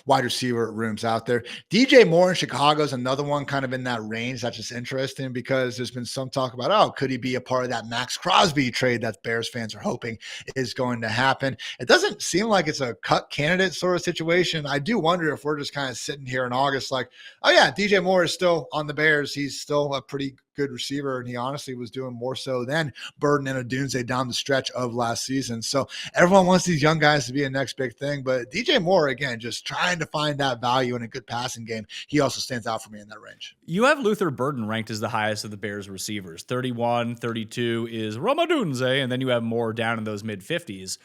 wide receiver rooms out there. DJ Moore in Chicago is another one kind of in that range. That's just interesting because there's been some talk about, could he be a part of that Max Crosby trade that Bears fans are hoping is going to happen? It doesn't seem like it's a cut candidate sort of situation. I do wonder if we're just kind of sitting here in August like, oh, yeah, DJ Moore is still on the Bears. He's still a pretty good receiver, and he honestly was doing more so than Burden and Odunze down the stretch of last season. So everyone wants these young guys to be a next big thing, but DJ Moore, again, just trying to find that value in a good passing game. He also stands out for me in that range. You have Luther Burden ranked as the highest of the Bears receivers. 31, 32 is Rome Odunze, and then you have Moore down in those mid-50s.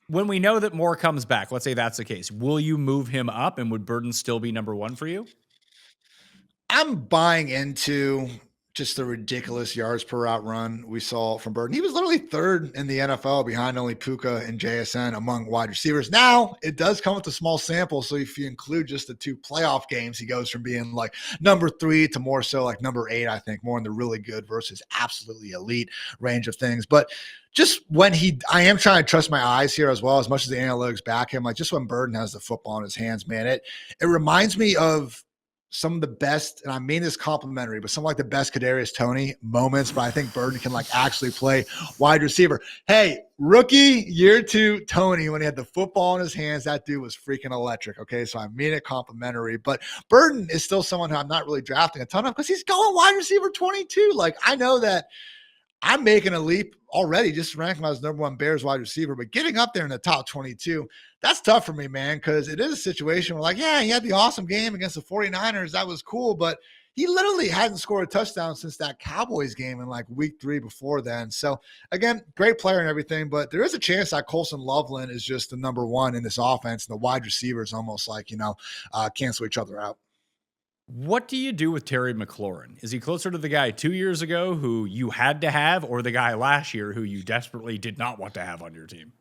When we know that Moore comes back, let's say that's the case, will you move him up, and would Burden still be number 1 for you? I'm buying into just the ridiculous yards per route run we saw from Burden. He was literally 3rd in the NFL behind only Puka and JSN among wide receivers. Now, it does come with a small sample, so if you include just the 2 playoff games, he goes from being like number 3 to more so like number 8, I think, more in the really good versus absolutely elite range of things. But just when I am trying to trust my eyes here as well, as much as the analytics back him, like just when Burden has the football in his hands, man, it reminds me of some of the best, and I mean this complimentary, but some like the best Kadarius Toney moments, but I think Burden can like actually play wide receiver. Hey, rookie year 2 Toney, when he had the football in his hands, that dude was freaking electric. Okay, so I mean it complimentary, but Burden is still someone who I'm not really drafting a ton of because he's going wide receiver 22. Like I know that I'm making a leap already just ranking him as number 1 Bears wide receiver, but getting up there in the top 22, that's tough for me, man, because it is a situation where like, yeah, he had the awesome game against the 49ers. That was cool, but he literally hadn't scored a touchdown since that Cowboys game in like week 3 before then. So again, great player and everything, but there is a chance that Colson Loveland is just the number 1 in this offense, and the wide receivers almost like, cancel each other out. What do you do with Terry McLaurin? Is he closer to the guy 2 years ago who you had to have, or the guy last year who you desperately did not want to have on your team?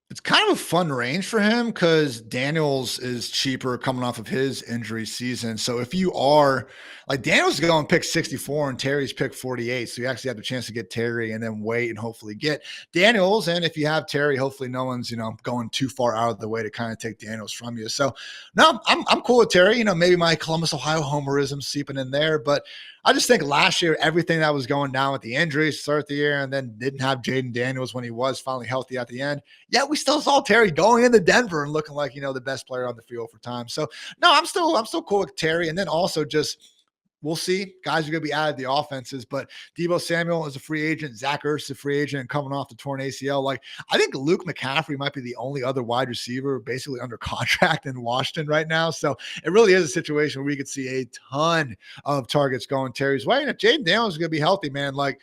It's kind of a fun range for him because Daniels is cheaper coming off of his injury season. So if you are like Daniels is going pick 64 and Terry's pick 48. So you actually have the chance to get Terry and then wait and hopefully get Daniels. And if you have Terry, hopefully no one's, going too far out of the way to kind of take Daniels from you. So no, I'm cool with Terry. Maybe my Columbus, Ohio homerism seeping in there, but I just think last year, everything that was going down with the injuries to start the year and then didn't have Jaden Daniels when he was finally healthy at the end. Yet we still saw Terry going into Denver and looking like, the best player on the field for time. So no, I'm still cool with Terry. And then also just we'll see. Guys are going to be added the offenses, but Deebo Samuel is a free agent. Zach Ertz is a free agent and coming off the torn ACL. Like, I think Luke McCaffrey might be the only other wide receiver basically under contract in Washington right now. So it really is a situation where we could see a ton of targets going Terry's way. And if Jaden Daniels is going to be healthy, man, like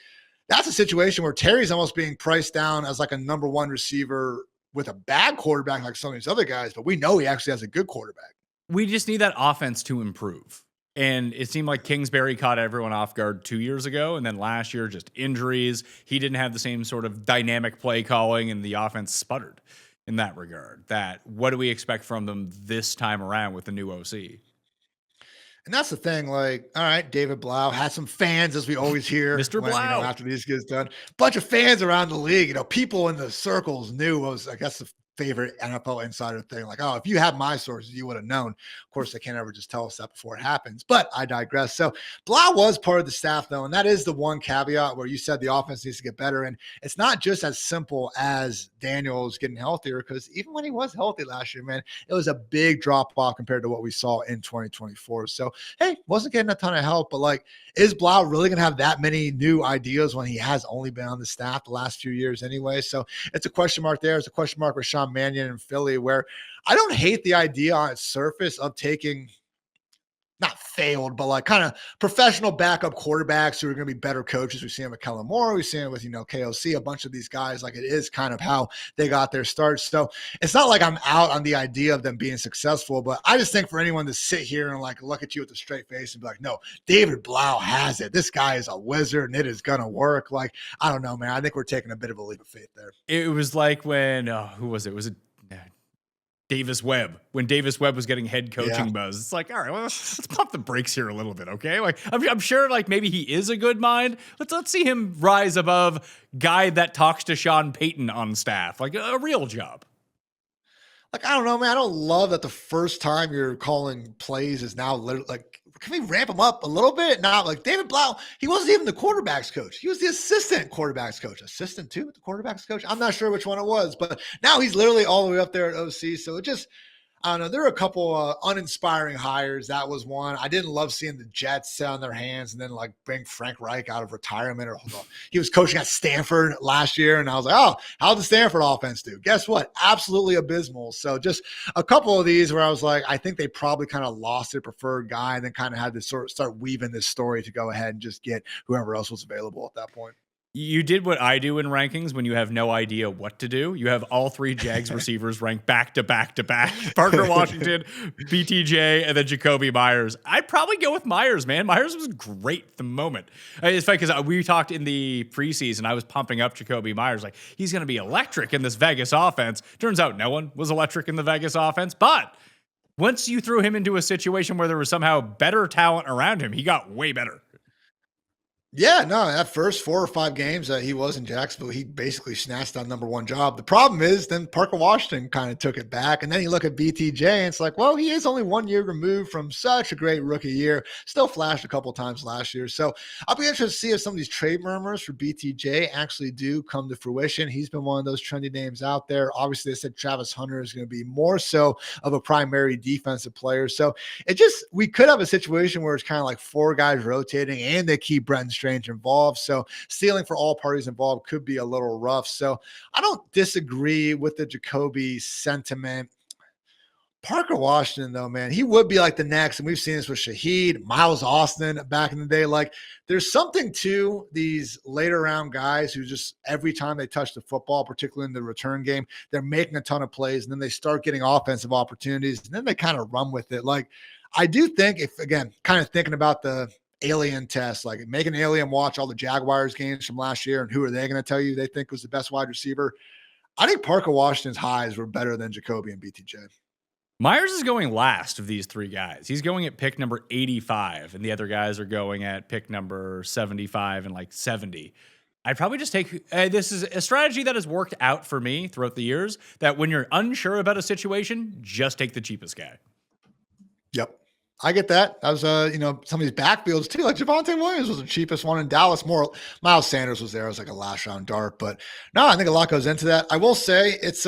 that's a situation where Terry's almost being priced down as like a number one receiver with a bad quarterback like some of these other guys, but we know he actually has a good quarterback. We just need that offense to improve. And it seemed like Kingsbury caught everyone off guard 2 years ago. And then last year, just injuries. He didn't have the same sort of dynamic play calling, and the offense sputtered in that regard. What do we expect from them this time around with the new OC? And that's the thing, like, all right, David Blau had some fans, as we always hear. Mr. Blau. After these gets done. Bunch of fans around the league, people in the circles knew was, I guess, the favorite NFL insider thing. Like, oh, if you had my sources, you would have known. Of course, they can't ever just tell us that before it happens, but I digress. So Blau was part of the staff, though, and that is the one caveat where you said the offense needs to get better. And it's not just as simple as Daniels getting healthier, because even when he was healthy last year, man, it was a big drop off compared to what we saw in 2024. So, hey, wasn't getting a ton of help, but like, is Blau really going to have that many new ideas when he has only been on the staff the last few years anyway? So it's a question mark there. It's a question mark with Sean Mannion in Philly, where I don't hate the idea on its surface of taking not failed, but like kind of professional backup quarterbacks who are going to be better coaches. We see him with Kellen Moore. We see him with, KOC, a bunch of these guys. Like, it is kind of how they got their start. So it's not like I'm out on the idea of them being successful, but I just think for anyone to sit here and like look at you with a straight face and be like, no, David Blau has it. This guy is a wizard and it is going to work. Like, I don't know, man. I think we're taking a bit of a leap of faith there. It was like when, who was it? Was it Davis Webb, when Davis Webb was getting head coaching buzz? It's like, all right, well, let's pump the brakes here a little bit, okay? Like, I'm sure, like, maybe he is a good mind. Let's see him rise above guy that talks to Sean Payton on staff, like a real job. Like, I don't know, man. I don't love that the first time you're calling plays is now literally like, can we ramp him up a little bit? Not like David Blau. He wasn't even the quarterback's coach. He was the assistant quarterback's coach. Assistant too, the quarterback's coach. I'm not sure which one it was, but now he's literally all the way up there at OC. So it just, I don't know. There were a couple uninspiring hires. That was one. I didn't love seeing the Jets sit on their hands and then like bring Frank Reich out of retirement. Or hold on, he was coaching at Stanford last year, and I was like, oh, how'd the Stanford offense do? Guess what? Absolutely abysmal. So just a couple of these where I was like, I think they probably kind of lost their preferred guy, and then kind of had to sort of start weaving this story to go ahead and just get whoever else was available at that point. You did what I do in rankings when you have no idea what to do. You have all three Jags receivers ranked back to back to back. Parker Washington, BTJ, and then Jacoby Myers. I'd probably go with Myers, man. Myers was great at the moment. It's funny because we talked in the preseason. I was pumping up Jacoby Myers. Like, he's going to be electric in this Vegas offense. Turns out no one was electric in the Vegas offense. But once you threw him into a situation where there was somehow better talent around him, he got way better. Yeah, no, that first 4 or 5 games that he was in Jacksonville, he basically snatched that number one job. The problem is then Parker Washington kind of took it back. And then you look at BTJ and it's like, well, he is only 1 year removed from such a great rookie year. Still flashed a couple times last year. So I'll be interested to see if some of these trade murmurs for BTJ actually do come to fruition. He's been one of those trendy names out there. Obviously, they said Travis Hunter is going to be more so of a primary defensive player. So we could have a situation where it's kind of like 4 guys rotating and they keep Brenton Strange involved. So stealing for all parties involved could be a little rough. So I don't disagree with the Jacoby sentiment. Parker Washington, though, man, he would be like the next, and we've seen this with Shaheed, Miles Austin back in the day. Like, there's something to these later round guys who just every time they touch the football, particularly in the return game, they're making a ton of plays, and then they start getting offensive opportunities, and then they kind of run with it. Like, I do think if, again, kind of thinking about the alien test, like make an alien watch all the Jaguars games from last year, and who are they going to tell you they think was the best wide receiver? I think Parker Washington's highs were better than Jacoby and BTJ. Myers is going last of these 3 guys. He's going at pick number 85, and the other guys are going at pick number 75 and like 70. I'd probably just take this is a strategy that has worked out for me throughout the years, that when you're unsure about a situation, just take the cheapest guy. Yep. I get that. I was, some of these backfields too, like Javonte Williams was the cheapest one in Dallas. More Miles Sanders was there. It was like a last round dart, but no, I think a lot goes into that. I will say it's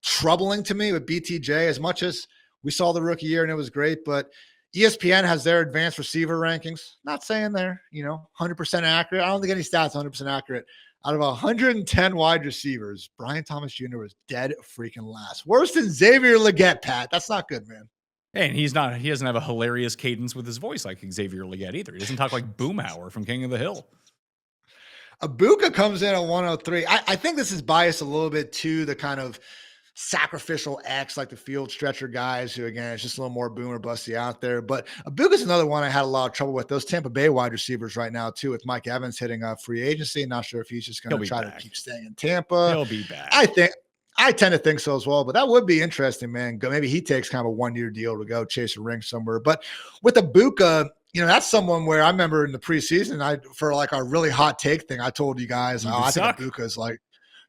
troubling to me with BTJ, as much as we saw the rookie year and it was great, but ESPN has their advanced receiver rankings. Not saying they're, 100% accurate. I don't think any stats 100% accurate. Out of 110 wide receivers, Brian Thomas Jr. was dead freaking last. Worse than Xavier Legette, Pat. That's not good, man. And he doesn't have a hilarious cadence with his voice like Xavier Legette either. He doesn't talk like Boomhauer from King of the Hill. Puka comes in at 103. I think this is biased a little bit to the kind of sacrificial X, like the field stretcher guys who, again, it's just a little more boomer busty out there. But Puka's another one I had a lot of trouble with. Those Tampa Bay wide receivers right now, too, with Mike Evans hitting a free agency. Not sure if he's just going to try to keep staying in Tampa. He'll be back. I tend to think so as well, but that would be interesting, man. Maybe he takes kind of a 1-year deal to go chase a ring somewhere. But with Puka, that's someone where I remember in the preseason, for like our really hot take thing, I told you guys, I think Puka's like,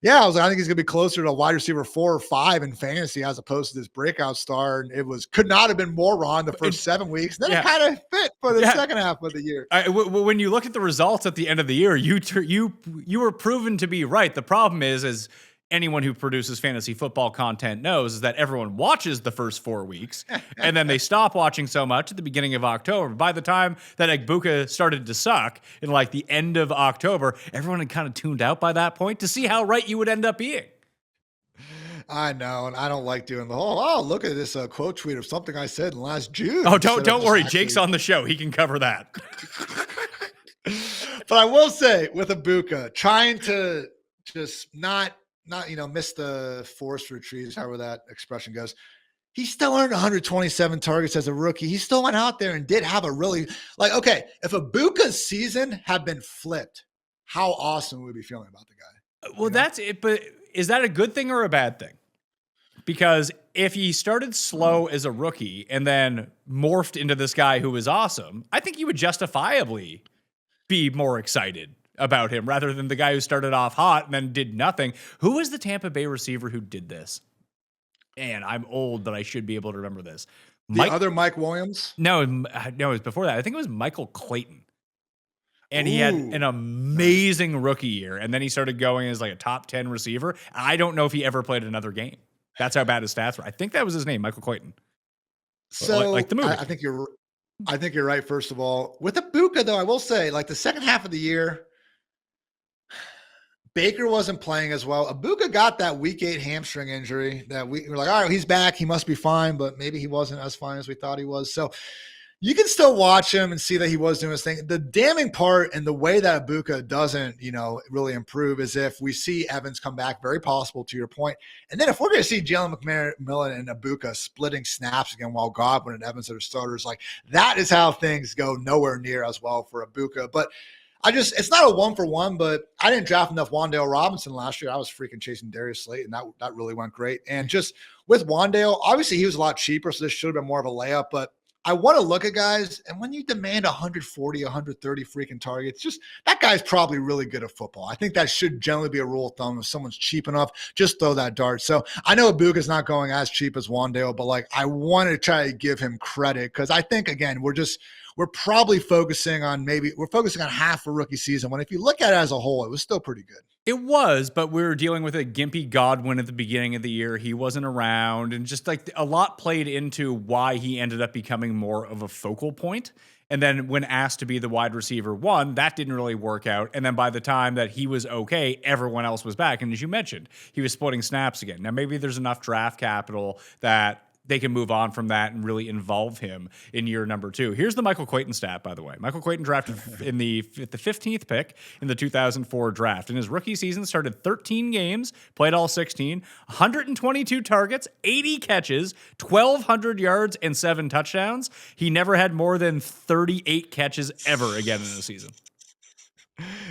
I was like, I think he's going to be closer to a wide receiver 4 or 5 in fantasy as opposed to this breakout star. And could not have been more wrong the first 7 weeks. Then it kind of fit for the second half of the year. When you look at the results at the end of the year, you were proven to be right. The problem is anyone who produces fantasy football content knows, is that everyone watches the first 4 weeks and then they stop watching so much at the beginning of October. By the time that Puka started to suck in like the end of October, everyone had kind of tuned out by that point to see how right you would end up being. I know, and I don't like doing the whole, look at this quote tweet of something I said in last June. Oh, don't worry. Jake's on the show. He can cover that. But I will say with Puka, trying to just not miss the forest for the trees, however that expression goes. He still earned 127 targets as a rookie. He still went out there and did have a really, if Puka's season had been flipped, how awesome would we be feeling about the guy? Well, that's it. But is that a good thing or a bad thing? Because if he started slow as a rookie and then morphed into this guy who was awesome, I think you would justifiably be more excited about him rather than the guy who started off hot and then did nothing. Who was the Tampa Bay receiver who did this? And I'm old, but I should be able to remember this. Other Mike Williams? No, it was before that. I think it was Michael Clayton. And he had an amazing rookie year. And then he started going as like a top 10 receiver. I don't know if he ever played another game. That's how bad his stats were. I think that was his name, Michael Clayton. So like the movie. I think you're right, first of all. With Puka, though, I will say, like the second half of the year, Baker wasn't playing as well. Puka got that week 8 hamstring injury that we were like, all right, he's back. He must be fine, but maybe he wasn't as fine as we thought he was. So you can still watch him and see that he was doing his thing. The damning part and the way that Puka doesn't, really improve is if we see Evans come back, very possible to your point. And then if we're going to see Jalen McMillan and Puka splitting snaps again while Godwin and Evans are starters, like that is how things go nowhere near as well for Puka. But it's not a 1-for-1, but I didn't draft enough Wan'Dale Robinson last year. I was freaking chasing Darius Slayton. That really went great. And just with Wan'Dale, obviously he was a lot cheaper, so this should have been more of a layup, but I want to look at guys, and when you demand 140, 130 freaking targets, just that guy's probably really good at football. I think that should generally be a rule of thumb. If someone's cheap enough, just throw that dart. So I know Puka's not going as cheap as Wan'Dale, but I want to try to give him credit because I think, again, we're probably focusing on half a rookie season when if you look at it as a whole, it was still pretty good. It was, but we were dealing with a gimpy Godwin at the beginning of the year. He wasn't around, and just like a lot played into why he ended up becoming more of a focal point. And then when asked to be the wide receiver 1, that didn't really work out. And then by the time that he was okay, everyone else was back. And as you mentioned, he was splitting snaps again. Now, maybe there's enough draft capital that they can move on from that and really involve him in year number 2. Here's the Michael Clayton stat, by the way. Michael Clayton drafted in the 15th pick in the 2004 draft. In his rookie season, started 13 games, played all 16, 122 targets, 80 catches, 1,200 yards, and 7 touchdowns. He never had more than 38 catches ever again in a season.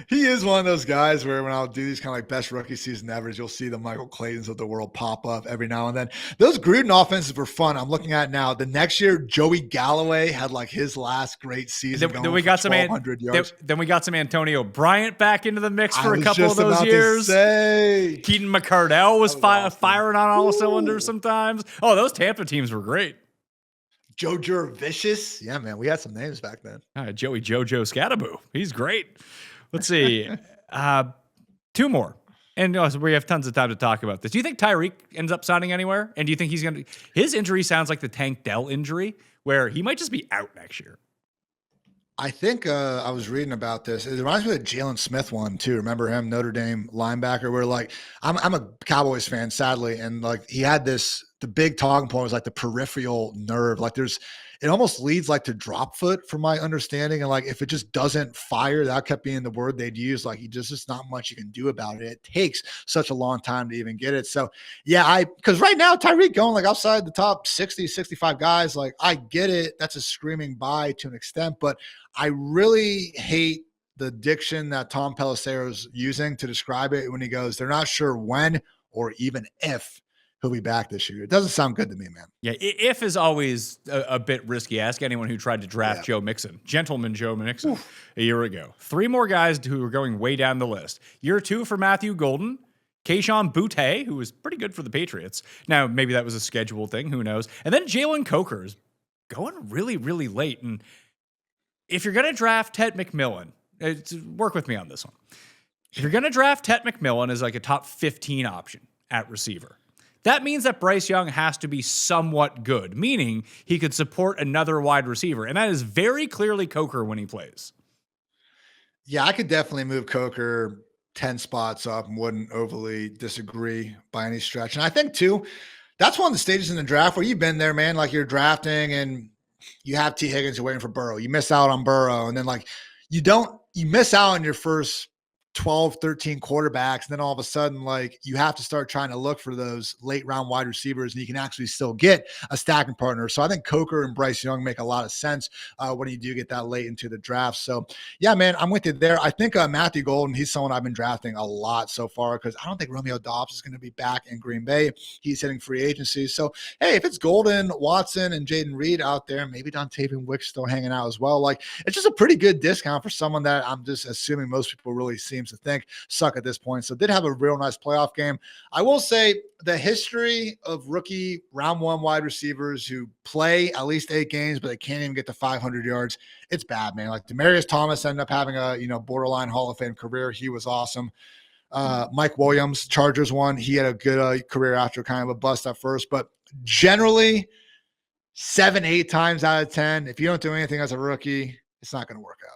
He is one of those guys where when I'll do these kind of like best rookie season evers, you'll see the Michael Claytons of the world pop up every now and then. Those Gruden offenses were fun. I'm looking at now. The next year, Joey Galloway had like his last great season. Then we got some 1,200 yards. Then we got some Antonio Bryant back into the mix for a couple of those years. Keaton McCardell was firing on all cylinders sometimes. Oh, those Tampa teams were great. Joe Jurevicius. Yeah, man, we had some names back then. Joey Jojo Scattaboo. He's great. Let's see. 2 more. And so we have tons of time to talk about this. Do you think Tyreek ends up signing anywhere? And do you think he's going to? His injury sounds like the Tank Dell injury, where he might just be out next year. I think I was reading about this. It reminds me of the Jalen Smith one too. Remember him, Notre Dame linebacker? Where like I'm a Cowboys fan, sadly, and like he had this. The big talking point was like the peripheral nerve. Like it almost leads like to drop foot from my understanding. And like if it just doesn't fire, that kept being the word they'd use. Like just not much you can do about it. It takes such a long time to even get it. So yeah, because right now Tyreek going like outside the top 60, 65 guys. Like I get it. That's a screaming buy to an extent, but I really hate the diction that Tom Pelissero's using to describe it when he goes, they're not sure when or even if he'll be back this year. It doesn't sound good to me, man. Yeah, if is always a bit risky. Ask anyone who tried to draft Joe Mixon, Gentleman Joe Mixon, a year ago. 3 more guys who are going way down the list. Year 2 for Matthew Golden, Kayshon Boutte, who was pretty good for the Patriots. Now, maybe that was a scheduled thing. Who knows? And then Jalen Coker is going really, really late. And if you're going to draft Ted McMillan, work with me on this one. If you're going to draft Ted McMillan as like a top 15 option at receiver, that means that Bryce Young has to be somewhat good, meaning he could support another wide receiver. And that is very clearly Coker when he plays. Yeah, I could definitely move Coker 10 spots up and wouldn't overly disagree by any stretch. And I think, too, that's one of the stages in the draft where you've been there, man. Like you're drafting and you have T. Higgins, you're waiting for Burrow. You miss out on Burrow. And then, like, you miss out on your first 12, 13 quarterbacks. And then all of a sudden, like you have to start trying to look for those late round wide receivers and you can actually still get a stacking partner. So I think Coker and Bryce Young make a lot of sense when you do get that late into the draft. So yeah, man, I'm with you there. I think Matthew Golden, he's someone I've been drafting a lot so far because I don't think Romeo Doubs is going to be back in Green Bay. He's hitting free agency. So, hey, if it's Golden, Watson, and Jaden Reed out there, maybe Dontavian Wick's still hanging out as well. Like it's just a pretty good discount for someone that I'm just assuming most people really seem to think suck at this point. So did have a real nice playoff game. I will say the history of rookie round 1 wide receivers who play at least 8 games, but they can't even get to 500 yards. It's bad, man. Like Demaryius Thomas ended up having a, borderline Hall of Fame career. He was awesome. Mike Williams, Chargers one. He had a good career after kind of a bust at first, but generally 7-8 times out of 10, if you don't do anything as a rookie, it's not going to work out.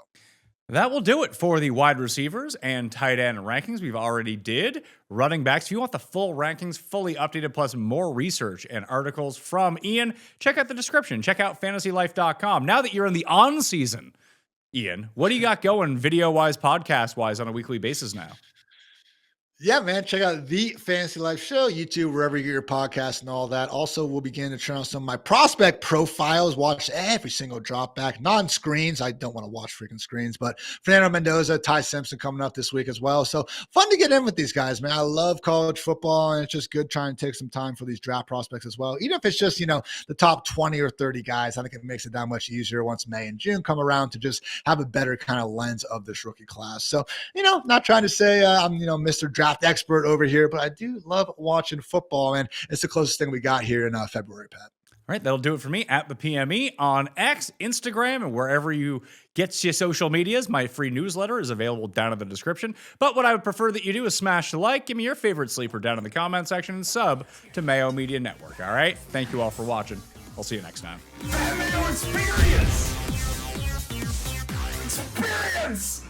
That will do it for the wide receivers and tight end rankings. We've already did running backs. If you want the full rankings, fully updated, plus more research and articles from Ian, check out the description. Check out fantasylife.com. Now that you're in the on season, Ian, what do you got going video-wise, podcast-wise on a weekly basis now? Yeah, man. Check out the Fantasy Life Show, YouTube, wherever you get your podcast and all that. Also, we'll begin to turn on some of my prospect profiles, watch every single drop back, non-screens. I don't want to watch freaking screens, but Fernando Mendoza, Ty Simpson coming up this week as well. So fun to get in with these guys, man. I love college football, and it's just good trying to take some time for these draft prospects as well. Even if it's just, the top 20 or 30 guys, I think it makes it that much easier once May and June come around to just have a better kind of lens of this rookie class. So, not trying to say I'm, Mr. Draft expert over here, but I do love watching football, and it's the closest thing we got here in February, Pat. All right, that'll do it for me at the PME on X, Instagram, and wherever you get your social medias. My free newsletter is available down in the description. But what I would prefer that you do is smash the like, give me your favorite sleeper down in the comment section, and sub to Mayo Media Network. All right, thank you all for watching. I'll see you next time. Mayo Experience! Experience!